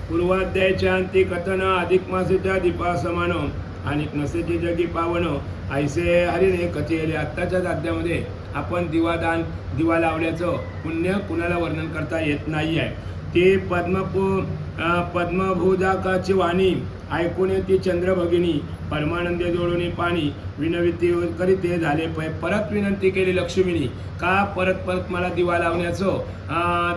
पूर्वाध्यायाच्या अंती कथन अधिक मासेच्या दीपा समान आणि नसेचे जगी पावन ऐसे हरिणे कथेले. आत्ताच्याच अध्यायामध्ये आपण दिवा लावल्याचं पुण्य कुणाला वर्णन करता येत नाही आहे. ते पद्मभुजाकाची वाणी ऐकून ती चंद्रभगिनी परमानंदे जोडून पाणी विनंती करीते झाले. परत विनंती केली लक्ष्मीनी, का परत मला दिवा लावण्याचं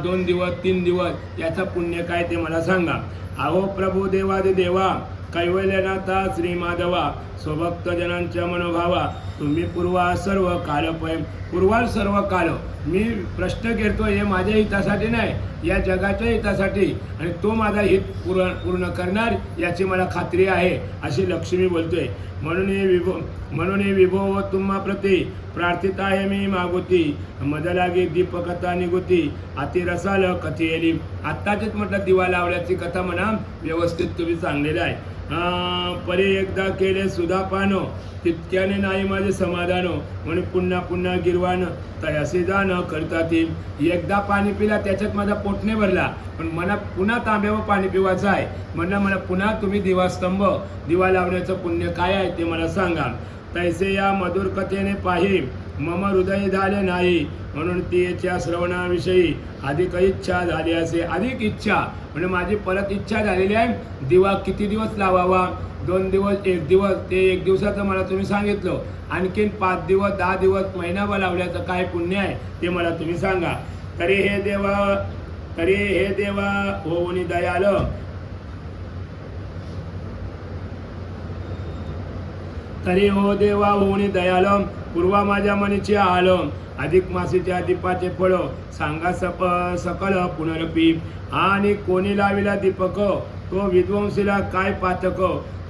2 दिवस 3 दिवस याचं पुण्य काय ते मला सांगा. अहो प्रभू देवादि देवा कैवल्यनाथा श्री माधवा स्वभक्त जनांच्या मनोभावा तुम्ही पूर्वा सर्व काल मी प्रश्न करतोय हे माझ्या हितासाठी नाही, या जगाच्या हितासाठी, आणि तो माझा हित पूर्ण करणार याची मला खात्री आहे अशी लक्ष्मी बोलतोय. म्हणून विभो तुम्हा प्रती प्रार्थित आहे मी मागुती मदलागी दीपकथा निगुती अतिरसाल कथेली. आत्ताचेच म्हटलं दिवा लावल्याची कथा म्हणा व्यवस्थित तुम्ही सांगलेलं आहे. परी एकदा केले सुधापानो तितक्याने नाही माझे समाधान म्हणून पुन्हा गिरवान तयासी जाण करता ती. एकदा पाणी पिला त्याच्यात माझा पोट नाही भरला, पण मला पुन्हा तांब्यावर पाणी पिवायचं आहे म्हणलं. मला पुन्हा तुम्ही दिवा लावण्याचं पुण्य काय आहे ते मला सांगा. तैसे या मधुर कथेने पाही मम हृदय झाले नाही म्हणून तिच्या श्रवणाविषयी अधिक इच्छा झाली असे. अधिक इच्छा म्हणजे माझी परत इच्छा झालेली आहे. दिवा किती दिवस लावावा? 2 दिवस 1 दिवस, ते 1 दिवसाचं मला तुम्ही सांगितलं. आणखीन 5 दिवस 10 दिवस महिनाभर लावल्याचं काय पुण्य आहे ते मला तुम्ही सांगा. तरी हे देवा होऊनी दयाल तरी हो देवा होऊनी दयालम पूर्वा माझ्या मनीचे आलम अधिक मासीच्या दीपाचे फळ सांगा सकल पुनरपी. आणि कोणी लाविला दीपक तो विद्वांसीला काय पातक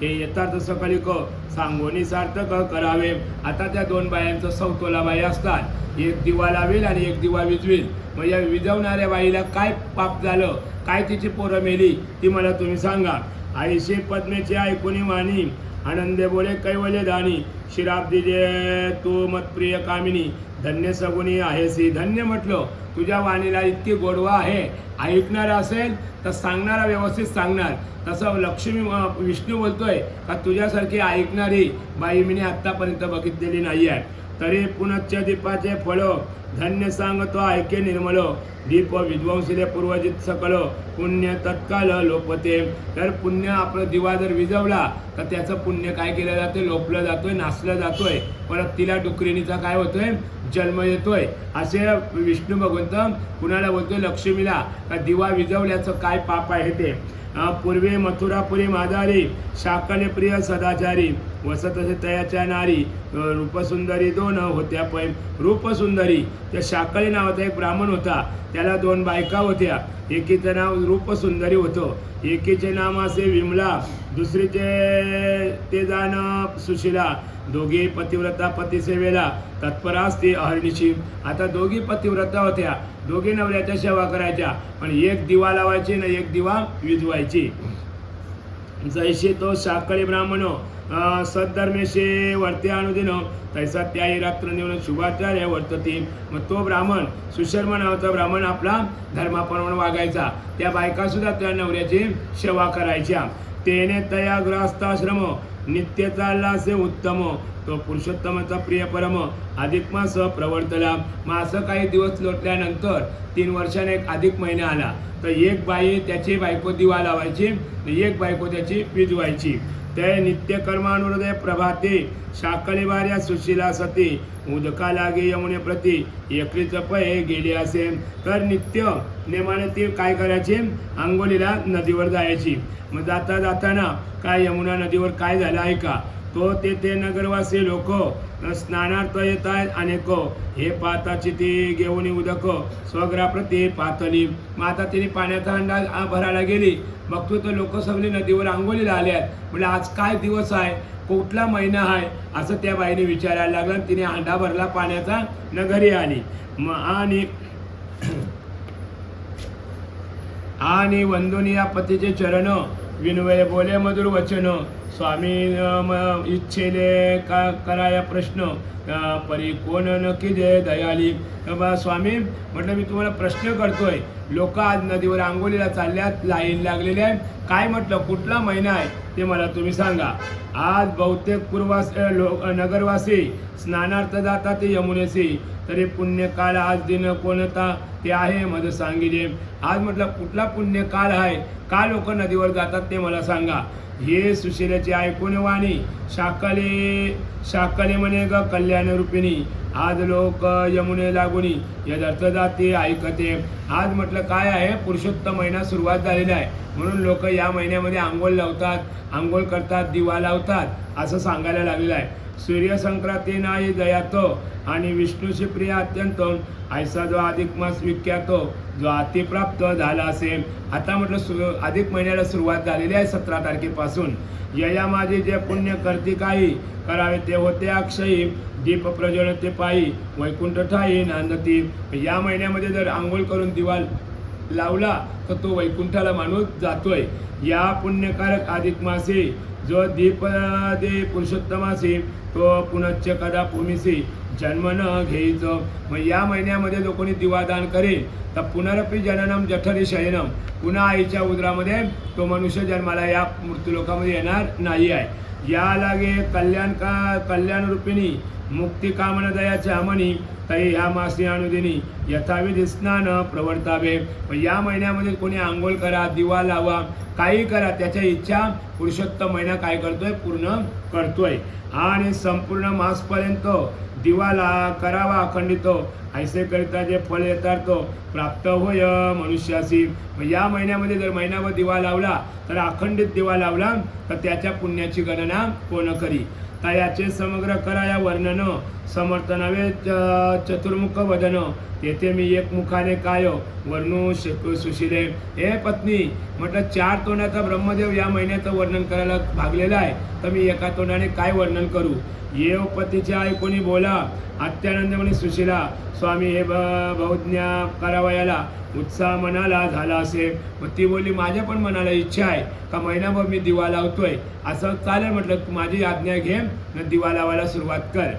हे यथार्थ सकलिक सांगोनी सार्थक करावे. आता त्या 2 बायांचं सौतोला बाई असतात, एक दिवा लावेल आणि एक दिवा विजवेल. मग या विजवणाऱ्या बाईला काय पाप झालं, काय तिची पोरं मेली ती मला तुम्ही सांगा. आईशे पद्मेची ऐकुनी वाणी आनंदे बोले कैवल्य दानी शिराब दिले तू मतप्रिय कामिनी धन्य सगुणी आहेसी. धन्य म्हटलं, तुझ्या वाणीला इतकी गोडवा आहे. ऐकणार असेल तर सांगणारा व्यवस्थित सांगणार. तसं विष्णू बोलतोय का तुझ्यासारखी ऐकणारी बाई मी आत्तापर्यंत बघितलेली नाही आहे. तरी पुनच्च दीपाचे फळ धन्य सांगतो ऐके निर्मल दीप विद्वांसीले पूर्वजित सकल पुण्य तत्काल लोपते. तर पुण्य आपलं दिवा जर विजवला तर त्याचं पुण्य काय केलं जातं? लोपलं जातोय, नासलं जातोय. परत तिला डुकरिणीचा काय होतोय? जन्म येतोय. असे विष्णू भगवंत कुणाला बोलतोय? लक्ष्मीला. का दिवा विजवल्याचं काय पाप आहे ते. पूर्वे मथुरापुरी माधारी शाकले प्रिय सदाचारी वसत असे तयाच्या नारी रूपसुंदरी 2 होत्या. रूपसुंदरी त्या शाकली नावाचा एक ब्राह्मण होता, त्याला 2 बायका होत्या. एकीचं नाव रूपसुंदरी होतं, एकीचे नाव असे विमला, दुसरीचे ते जाण सुशिला. दोघी पतिव्रता पतिसेवेला तत्परा असते अहर्निशी. आता दोघी पतिव्रता होत्या, दोघी नवऱ्याच्या सेवा करायच्या, पण एक दिवा लावायची ना एक दिवा विजवायची. जैसे तो शाकळी ब्राह्मण सद्धर्मेशे वर्ते अनुदिन तैसा त्याही रात्र नेऊन शुभाचार्य वर्तती. मग तो ब्राह्मण सुशर्मा नावाचा ब्राह्मण आपला धर्माप्रमाणे वागायचा. त्या बायका सुद्धा त्या नवऱ्याची सेवा करायच्या. तेने तया गृहस्थाश्रम नित्य चालला असे उत्तम तो पुरुषोत्तमाचा प्रिय परम अधिक मास प्रवर्तला. मग असं काही दिवस लोटल्यानंतर 3 वर्षाने एक अधिक महिना आला. तर एक बाई त्याची बायको दिवा लावायची, एक बायको त्याची विजवायची. ते नित्यकर्मानुहृदय प्रभाते शाकली वाऱ्या सुशिला सती उदका लागे यमुने प्रती एकलीच पय गेली असे. तर नित्य नेमाने ती काय करायची? आंघोळीला नदीवर जायची. मग जाताना काय यमुना नदीवर काय झालं आहे का? तो ते नगरवासी लोक स्नानार्थ येत आहेत अनेक. हे पाताची ती घेऊन उदक स्वग्राप्रती पातली. मग आता तिने पाण्याचा हंडा भरायला गेली. बघतो तर लोक सगळे नदीवर आंघोळीला आले आहेत. म्हणजे आज काय दिवस आहे, कुठला महिना आहे असं त्या बाईने विचारायला लागलं. तिने हंडा भरला पाण्याचा न घरी आली. आणि वंदुनी या पतीचे चरण विनवय बोले मधुर वचन स्वामी इच्छेले का कराया प्रश्न परी कोण न कीजे दयाली. बा स्वामी म्हटलं मी तुम्हाला प्रश्न करतोय. लोक आज नदीवर आंघोळीला चालल्यात, लाईन लागलेली आहे. काय म्हटलं कुठला महिना आहे ते मला तुम्ही सांगा. आज बहुतेक नगरवासी स्नानार्थ जातात ते यमुनेशी. तरी पुण्यकाळ आज दिन कोणता ते आहे मज सांगिले. आज म्हटलं कुठला पुण्यकाळ आहे, का लोक नदीवर जातात ते मला सांगा. हे सुशिलेची ऐकून वाणी शाकले म्हणे ग कल्याण रूपिणी. आज लोक यमुने लागुनी यदर्थ जाती ऐकते. आज म्हटलं काय आहे, पुरुषोत्तम महिना सुरुवात झालेला आहे म्हणून लोक या महिन्यामध्ये आंघोळ लावतात, आंघोळ करतात, दिवा लावतात असं सांगायला लागलेलं आहे. सूर्यसंक्रांती नाही दयातो आणि विष्णूची प्रिय अत्यंत ऐसा जो अधिक मास विख्यातो जो अतिप्राप्त झाला असेल. आता म्हटलं अधिक महिन्याला सुरुवात झालेली आहे 17 तारखेपासून. यया माझे जे पुण्य करती काही करावे ते होते अक्षयी. दीप प्रज्वलन ते पायी वैकुंठ ठाई नांदती. या महिन्यामध्ये जर आंघोळ करून दिवा लावला तर तो वैकुंठाला माणूस जातोय. या पुण्यकारक अधिक मासी जो दीप दे पुरुषोत्तमासी तो पुनश्च कदा भूमीसी जन्म न घ्यायचं. मग या महिन्यामध्ये जो कोणी दिवादान करेल तर पुनरपी जननम जठरी शयनम, पुन्हा आईच्या उदरामध्ये तो मनुष्य जन्माला या मृत्यूलोकामध्ये येणार नाही आहे. या लागे कल्याण रूपिणी मुक्ती कामना दयाच्या मनी तई ह्या मासी अनुदिनी यथाविधी स्नान प्रवर्तावे. या महिन्यामध्ये कोणी आंघोळ करा, दिवा लावा, काही करा, त्याच्या इच्छा पुरुषोत्तम महिना काय करतोय, पूर्ण करतोय. आणि संपूर्ण मासपर्यंत दिवाला करावा अखंडितो ऐसे करिता जे फळ येतात प्राप्त होय मनुष्यासी. या महिन्यामध्ये जर महिनाभर दिवा लावला तर अखंडित दिवा लावला तर त्याच्या पुण्याची गणना कोण करी. तयाचे समग्र कराया वर्णन समर्थ नवे चतुर्मुख वदन. तेथे मी एक मुखाने काय वर्णू सुशिले. हे पत्नी म्हटलं 4 तोंडाचा ब्रह्मदेव या महिन्याचं वर्णन करायला भागलेला आहे तर मी एका तोंडाने काय वर्णन करू. येव पतीच्या ऐकोनी बोला अत्यानंद म्हणे सुशिला. स्वामी हे बहुज्ञा करावयाला उत्साह मनाला झाला असे. मग ती बोलली माझ्या पण मनाला इच्छा आहे का महिनाभर मी दिवा लावतोय असं चालेल. म्हटलं माझी आज्ञा घे न दिवा लावायला सुरुवात कर.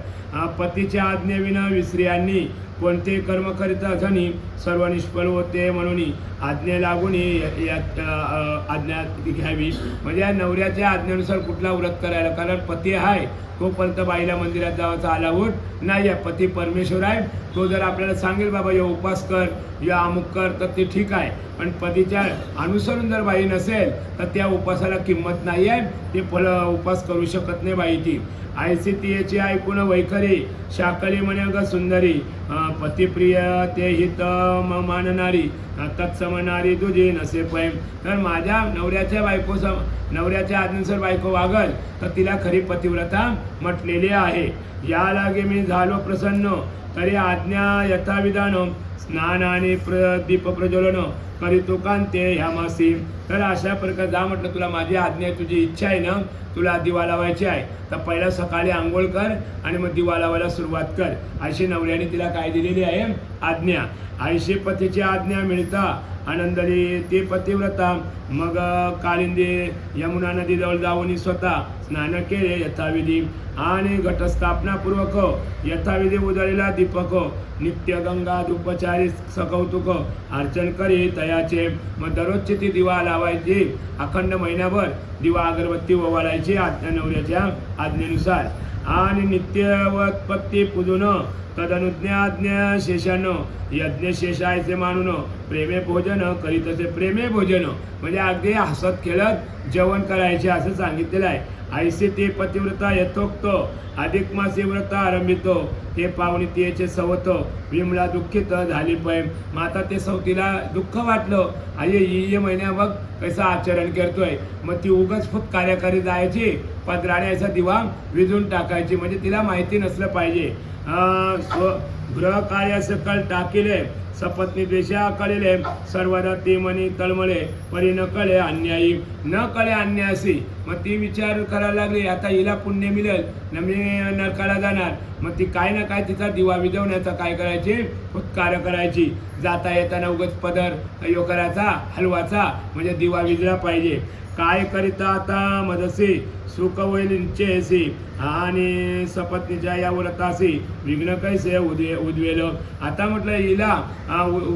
पतीच्या आज्ञेविना विस्त्रियांनी कोणते कर्म करिता धनी सर्व निष्फळ होते म्हणून आज्ञे लागून आज्ञा घ्यावी. म्हणजे या नवऱ्याच्या आज्ञेनुसार कुठला व्रत करायला, कारण पती आहे तोपर्यंत बाईला मंदिरात जावाचा अलाउड नाही आहे. पती परमेश्वर आहे, तो जर आपल्याला सांगेल बाबा या उपास कर या अमुक कर तर ते ठीक आहे. पण पतीच्या अनुसरून जर बाई नसेल तर त्या उपासाला किंमत नाही आहे, ते उपास करू शकत नाही बाई ती. ऐसी तियेची ऐकून वैखरी शाकली म्हणे ग सुंदरी. पतिप्रिय ते हित मानणारी तत्समणारी तुझी नसे पै. तर माझ्या नवऱ्याच्या आज्ञेनुसार बायको वागल तर तिला खरी पतिव्रता म्हटलेली आहे. या लागे मी झालो प्रसन्न तरी आज्ञा यथाविधान स्नान आणि दीप प्रज्वलन करीतो कांते ह्या मासी. तर अशा प्रकारे जा म्हटलं तुला माझी आज्ञा आहे, तुझी इच्छा आहे ना, तुला दिवा लावायची आहे तर पहिला सकाळी आंघोळ कर आणि मग दिवा लावायला सुरुवात कर अशी नवऱ्याने तिला काय दिलेली आहे आज्ञा. ऐशी पतीची आज्ञा मिळता आनंदली ती पतिव्रता. मग कालिंदी यमुना नदीजवळ जाऊन स्वतः स्नान केले यथाविधी आणि घटस्थापनापूर्वक यथाविधी उजळलेला दीपक नित्य गंगा धूपचारी सकौतुक अर्चन करी तयाचे. मग दररोजची ती दिवा लावायची, अखंड महिनाभर दिवा अगरबत्ती ओवाळायची नवऱ्याच्या आज्ञेनुसार. आणि नित्यवत्पत्ती पूजून तदनुज्ञाज्ञा शेषानं यज्ञ शेषायचे मानून प्रेमे भोजन करीत असे. प्रेमे भोजन म्हणजे अगदी हसत खेळत जेवण करायचे असं सांगितलेलं आहे. ऐसे ते पतिव्रता यथोक्त अधिक मासी व्रत आरंभितो ते पावणी तिचे सवत विमला दुःखित झाली पै. मग आता ते सवतीला दुःख वाटलं, आई ये महिन्या बघ कसं आचरण करतोय. मग ती उगाच फक्त कार्यकारी जायची, पदराने असा दिवा विजून टाकायची, म्हणजे तिला माहिती नसलं पाहिजे. गृह कार्य सकल टाकिले सपत्नी द्वेषा कळले सर्वदा ती मनी तळमळे परी न कळे अन्यायी. न कळे अन्यासी मग ती विचार करायला लागली आता हिला पुण्य मिळेल ना मी नरकाला जाणार. मग ती काय ना काय तिचा दिवा विझवण्याचा काय करायची उत्कार करायची. जाता येताना उगाच पदर यो करायचा हलवाचा म्हणजे दिवा विझला पाहिजे. काय करिता आता मदसे सुख वैलिंचेसी आणि सपत्नीच्या या व्रतासी विघ्न कैसे उद्वेल. आता म्हटलं हिला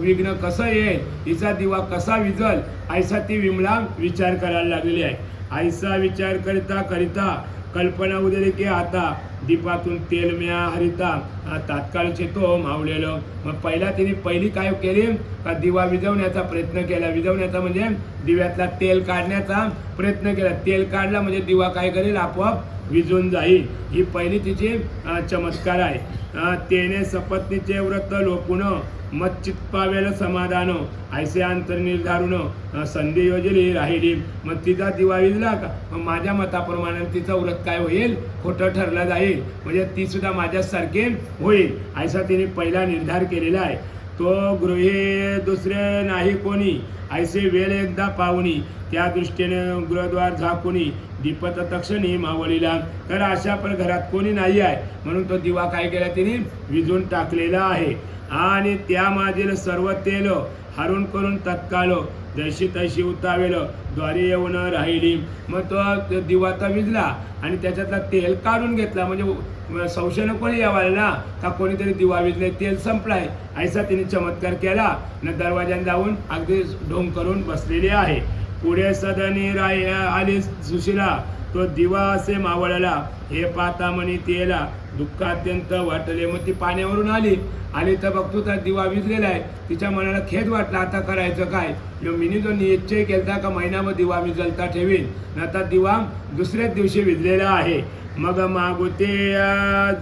विघ्न कसं येईल हिचा दिवा कसा विझल ऐसा ती विमला विचार करायला लागलेली आहे. ऐसा विचार करिता करिता कल्पना उदली की आता दीपातून तेल म्या हरिता तात्काळचे तो मावलेलं. मग पहिली काय केली का दिवा विझवण्याचा प्रयत्न केला. विझवण्याचा म्हणजे दिव्यातला तेल काढण्याचा प्रयत्न केला. तेल काढला म्हणजे दिवा काय करेल आपोआप विझून जाईल. ही पहिली तिची चमत्कार आहे. तेने सपत्नीचे व्रत लोपून मच्चित पावेल समाधान ऐसे अंतर निर्धारून संधी योजली राहिली. मग तिचा दिवा विझला का मग माझ्या मताप्रमाणे तिचं व्रत काय होईल खोटं ठरलं जाईल म्हणजे ती सुद्धा माझ्यासारखी होईल ऐसा तिने पहिला निर्धार केलेला आहे. तो गृहे दुसरे नाही कोणी ऐसे वेळ एकदा पाहुणी त्या दृष्टीने गृहद्वार झाकुनी दीपत तक्षणी मावळीला. तर अशा पण घरात कोणी नाही आहे म्हणून तो दिवा काय केला तिने विझून टाकलेला आहे. आणि त्या मागील सर्व तेल हरून करून तत्काळ जैशी तैशी उतावेल द्वारे येऊन राहिली. मग तो दिवा तर विझला आणि त्याच्यातला तेल काढून घेतला म्हणजे संशयनं कोणी यावायला ना का कोणीतरी दिवा विझले तेल संपलाय ऐसा तिने चमत्कार केला न दरवाज्यात जाऊन अगदी ढोंग करून बसलेली आहे. पुढे सदनी आली सुशिला तो दिवा असे मावळला हे पाहता म्हणी तेला दुःख अत्यंत वाटले. मग ती पाण्यावरून आली तर बघतो तर दिवा विझलेला आहे. तिच्या मनाला खेद वाटला आता करायचं काय. मिनी जो निश्चय केलता का महिनाभर दिवा मी जलता ठेवीन आता दिवा दुसऱ्याच दिवशी विझलेला आहे. मग मागुते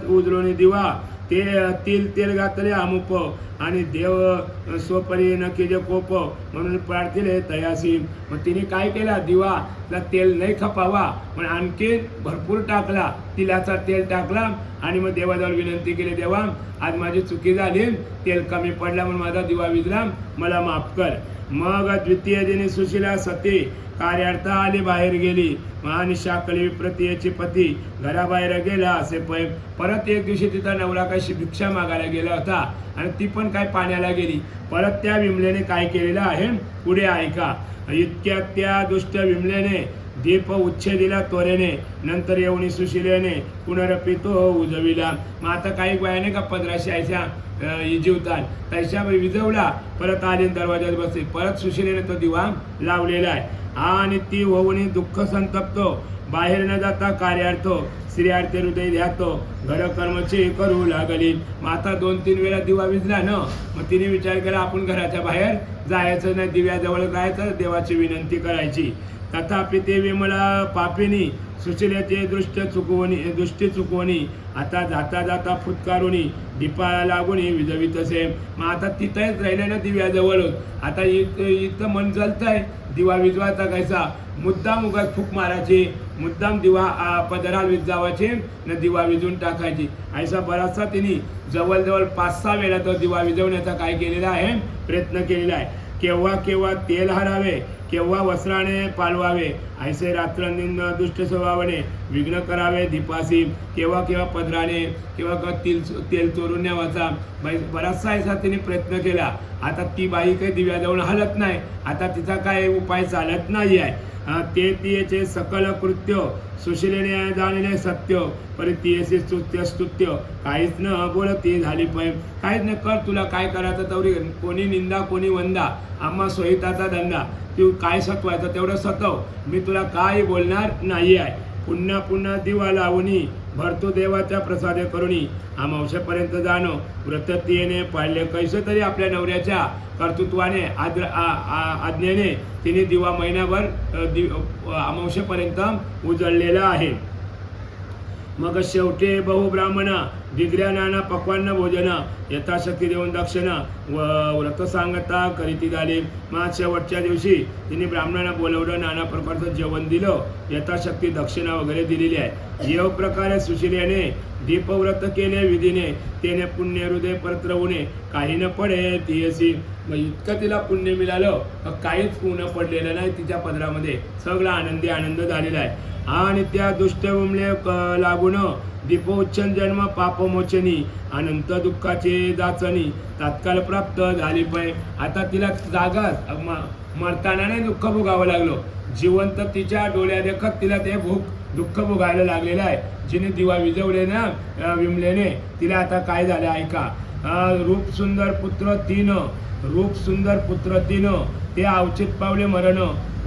उजळून दिवा ते तेल घातले अमुप आणि देव स्वपरी नकी जे कोप म्हणून प्रार्थिले तयासी. मग तिने काय केला दिवाला तेल नाही खपावा पण आणखी भरपूर टाकला तिलाचा तेल टाकला आणि मग देवाजवळ विनंती केली देवा आज माझी चुकी झाली तेल कमी पडला म्हणून माझा दिवा विझला मला माफ कर. मग द्वितीय दिनी सुशिला सती कार्यार्थ आली बाहेर गेली आणि शाकली विप्रतीयची पती घराबाहेर गेला असे परत एक दिवशी तिचा नवरा काही भिक्षा मागायला गेला होता आणि ती पण काय पाण्याला गेली. परत त्या विमलेने काय केलेलं आहे पुढे ऐका. इतक्या त्या दुष्ट विमलेने दीप उच्छेदिला त्वरेने नंतर येऊन सुशिलेने पुनरपितो उजविला. मग आता काही वयाने का 1580 जीवतात तशा विजवला परत आली दरवाज्यात बसली परत सुशिलेने तो दिवा लावलेला आहे. आणि ती होऊन दुःख संतप्तो बाहेर न जाता कार्यार्थ स्त्रियार्थ हृदय ध्यातो घर कर्मचे करू लागली. मग आता 2-3 वेळा दिवा विझला ना मग तिने विचार केला आपण घराच्या बाहेर जायचं नाही दिव्याजवळ जायचं देवाची विनंती करायची. तथापि ते विमला पापिनी सुशिलेचे दृष्टी चुकवणी आता जाता जाता फुटकारुणी दीपाला लागून विजवित असे. मग आता तिथंच राहिले ना दिव्याजवळच आता इथं मन जलतंय दिवा विजवायचा कैसा मुद्दाम उगाच फूक मारायची मुद्दाम दिवा पदराला विजावायचे न दिवा विजून टाकायची. ऐसा बराचसा तिने जवळजवळ 5-6 वेळा तो दिवा विजवण्याचा काय केलेला आहे प्रयत्न केलेला आहे. केव्हा केव्हा तेल हरावे केव्हा वस्त्राने पालवावे ऐसे रात्रंदिन दुष्ट स्वभावाने विघ्न करावे दीपासी. केव्हा केव्हा पदराने केव्हा तेल चोरून न्यावाचा बराचसा ऐसा तिने प्रयत्न केला. आता ती बाई काही दिव्याजवळ हलत नाही आता तिचा काय उपाय चालत नाही आहे. ते तिचे सकल कृत्य सुशिलेने जाणले सत्य परितीयसे स्तुत्य काहीच न बोलती झाली काहीच न कर तुला काय करायचं तवरी कोणी निंदा कोणी वंदा आम्हा सोयीताचा धंदा तू काय सत्वायचं तेवढं सतव मी तुला काय बोलणार नाही आहे. पुन्हा पुन्हा दिवा लावणी भरतो देवाच्या प्रसादे करुणी अमावश्यापर्यंत जाणं व्रततीयेने पाळले कैसे तरी आपल्या नवऱ्याच्या कर्तृत्वाने आज्ञेने तिने दिवा महिनाभर अमावश्यापर्यंत उजळलेला आहे. मग शेवटे बहुब्राह्मणा दिगऱ्या नाना पक्वान्न भोजन यथाशक्ती देऊन दक्षिणा व व्रत सांगता करीती झाली. मग शेवटच्या दिवशी तिने ब्राह्मणांना बोलवलं, नाना प्रकारचं जेवण दिलं, यथाशक्ती दक्षिणा वगैरे दिलेली आहे. येव प्रकारे सुशिलेने दीपव्रत केले विधीने, तेने पुण्य हृदय परत्रवणे काही न पडे तियसी. मग इतकं तिला पुण्य मिळालं, काहीच ऊन पडलेलं नाही तिच्या पदरामध्ये, सगळा आनंदी आनंद झालेला आहे. आणि त्या दुष्ट उमले लागून दीपोच्चन जन्म पापमोचनी अनंत दुःखाचे जाचणी तात्काळ प्राप्त झाली पै. आता तिला जागाच मरताना नाही दुःख भोगावं लागलं, जिवंत तिच्या डोळ्या देखत तिला ते दुःख भोगायला लागलेलं आहे. जिने दिवा विजवले ना विमलेने, तिला आता काय झालं ऐका. रूप सुंदर पुत्र तीन ते अवचित पावले मरण,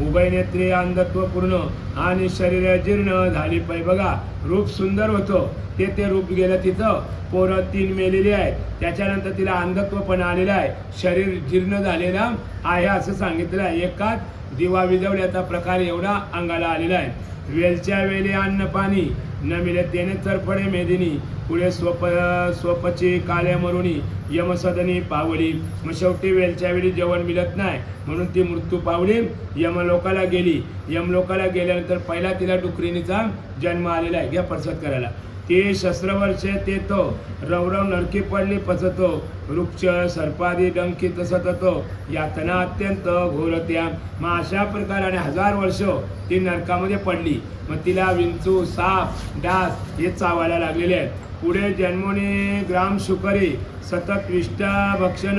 उभय नेत्रे अंधत्व पूर्ण आणि शरीर जीर्ण झाली पै. बघा रूप सुंदर होतं, ते रूप गेलं तिचं, पोरं 3 मेलेली आहेत, त्याच्यानंतर तिला अंधत्व पण आलेलं आहे, शरीर जीर्ण झालेला आहे असं सांगितलं आहे. एकाच दिवा विजवल्याचा प्रकार एवढा अंगाला आलेला आहे. वेलच्या वेळी अन्न पाणी न मिळे तेने तरफडे मेदिनी, पुढे स्वपची काल्या मरुणी यमसदनी पावली. मग शेवटी वेलच्या वेळी जेवण मिळत नाही म्हणून ती मृत्यू पावली, यमलोकाला गेली. यमलोकाला गेल्यानंतर पहिला तिला डुकरिणीचा जन्म आलेला आहे. घ्या परसत करायला. ते शस्त्रवर्षे ते तो रवरव नरकी पडली पचतो, वृक्ष सर्पादी डंकित सततो, यातना अत्यंत घोरत्या. मग अशा प्रकाराने 1000 वर्ष ती नरकामध्ये पडली. मग तिला विंचू साप डास हे चावायला लागलेले आहेत. पुढे जन्मोनी ग्राम शुकरी सतत विष्टा भक्षण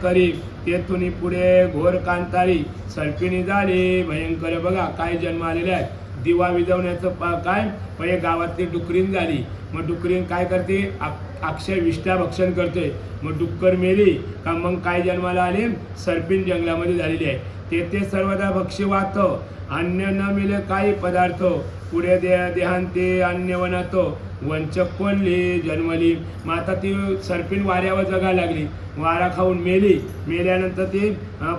करी, तेथून पुढे घोर कांतारी सर्पिणी झाली भयंकर. बघा काय जन्म आलेले आहेत. दिवा विजवण्याचं काय पहिले गावातली डुकरीन झाली. मग डुकरीन काय करते, अक्षय विष्ठा भक्षण करते. मग डुक्कर मेली का मग काय जन्माला आले, सर्पिन जंगलामध्ये झालेली आहे. तेथे सर्वदा भक्ष्य वाहत, अन्न न मिळे काही पदार्थ, पुढे देहांते अन्य वनातो, वंचक कोणली जन्मली. मग आता ती सर्पिन वाऱ्यावर जगायला लागली, वारा खाऊन मेल्यानंतर ती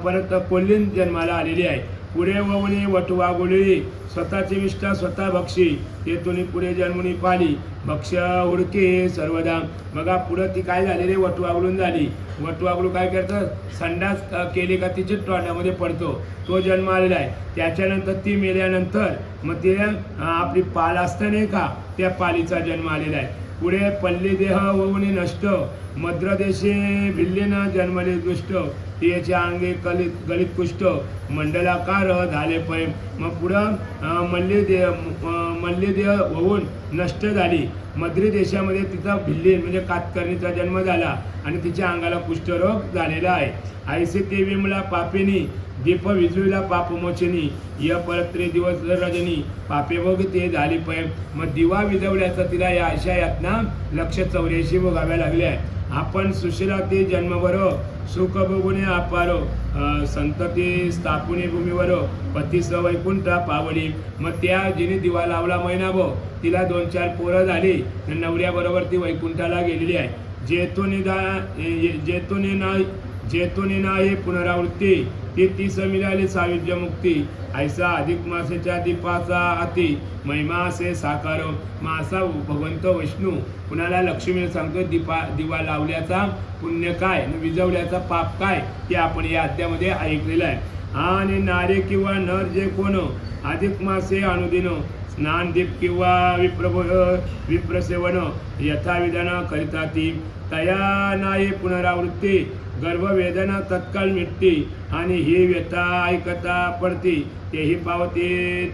परत कोल्हीन जन्माला आलेली आहे. पुढे ववणी वटवा गुळी स्वतःची विष्ठा स्वतः भक्षी, तेथून पुढे जन्मुनी पाली भक्ष उडके सर्वदा. बघा पुढं ती काय झालेली वटवागळून झाली. वटवागळू काय करतं, संडास केली का तिच्या तोंडामध्ये पडतो, तो जन्म आलेला आहे. त्याच्यानंतर ती मेल्यानंतर मग ते आपली पाल असतं नाही का, त्या पालीचा जन्म आलेला आहे. पुढे पल्ली देह ववणी नष्ट, मद्रदेशे भिल्लीनं जन्मले दुष्ट, त्याच्या अंगे गलित कुष्ठ मंडलाकार झाले पै. मग पुढं मल्ली देह होऊन नष्ट झाली. मद्री देशामध्ये तिचा भिल्ली म्हणजे कातकर्णीचा जन्म झाला आणि तिच्या अंगाला कुष्ठरोग झालेला आहे. ऐसे ते विमला पापिनी दीप विजवीला पापमोचनी, य परत्रे दिवस रजनी पापे भोग ते झाली पै. मग दिवा विजवल्याचा तिला या अशा यातना 184 भोगाव्या लागल्या. आपण सुशिला ते जन्मवर सुख भोगुने अपारो, संतती स्थापुनी भूमीवर पतीस वैकुंठ पावली. मग त्या जिने दिवा लावला महिनाभर तिला 2-4 पोरं झाली, नवऱ्याबरोबर ती वैकुंठाला गेलेली आहे. जेतुनी नाही पुनरावृत्ती, ती 30 मिळाली सायुज्य मुक्ती. ऐसा अधिक मासेच्या दीपाचा अति महिमा असे साकार. मासा भगवंत विष्णू कुणाला लक्ष्मीला सांगतो दिवा लावल्याचा पुण्य काय, विजवल्याचा पाप काय, ते आपण या अध्यामध्ये ऐकलेलं आहे. आणि नारी किंवा नर जे कोण अधिक मासे अनुदिन स्नान दीप किंवा विप्रसेवन यथाविधान करिता ती, तया नाही पुनरावृत्ती, गर्भवेदना तत्काळ मिटती आणि ही व्यथा ऐकता पडती, तेही पावते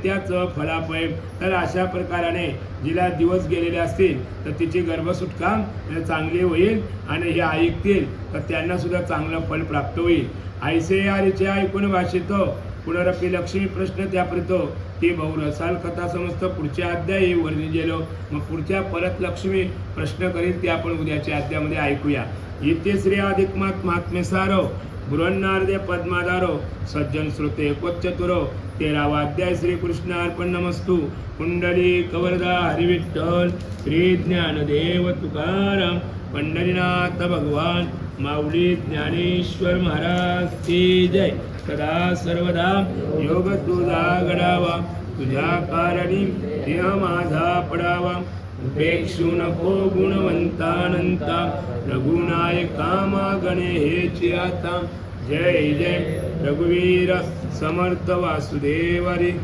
त्याच फलापय. तर अशा प्रकाराने जिला दिवस गेलेले असतील तर तिची गर्भसुटका चांगली होईल आणि हे ऐकतील तर त्यांना सुद्धा चांगलं फल प्राप्त होईल. ऐसे यारीचे ऐकून भाषितो पुनरपी लक्ष्मी प्रश्न त्याप्रितो, ती बहुरसाल कथा समजत पुढच्या अध्यायी वर्णी गेलो. मग पुढच्या परत लक्ष्मी प्रश्न करील ते आपण उद्याच्या अध्यायामध्ये ऐकूया. इथे श्री अधिक महात्म्य सारो बृहन्नारदे पद्माधारो सज्जन श्रुते कोच्चतुरो. 13वा अध्याय श्री कृष्ण अर्पण नमस्तु. कुंडली कवरदा हरिविठ्ठल श्री ज्ञानदेव तुकाराम पंढरीनाथ भगवान माऊली ज्ञानेश्वर महाराज की जय. सदा सर्वदा योग तुझा घडावा, तुझ्या कारणी देह माझा पडावा, उपेक्षू नको गुणवंतानंता रघुनायका मागणे हेची आता जय जय रघुवीर समर्थ वासुदेव हरी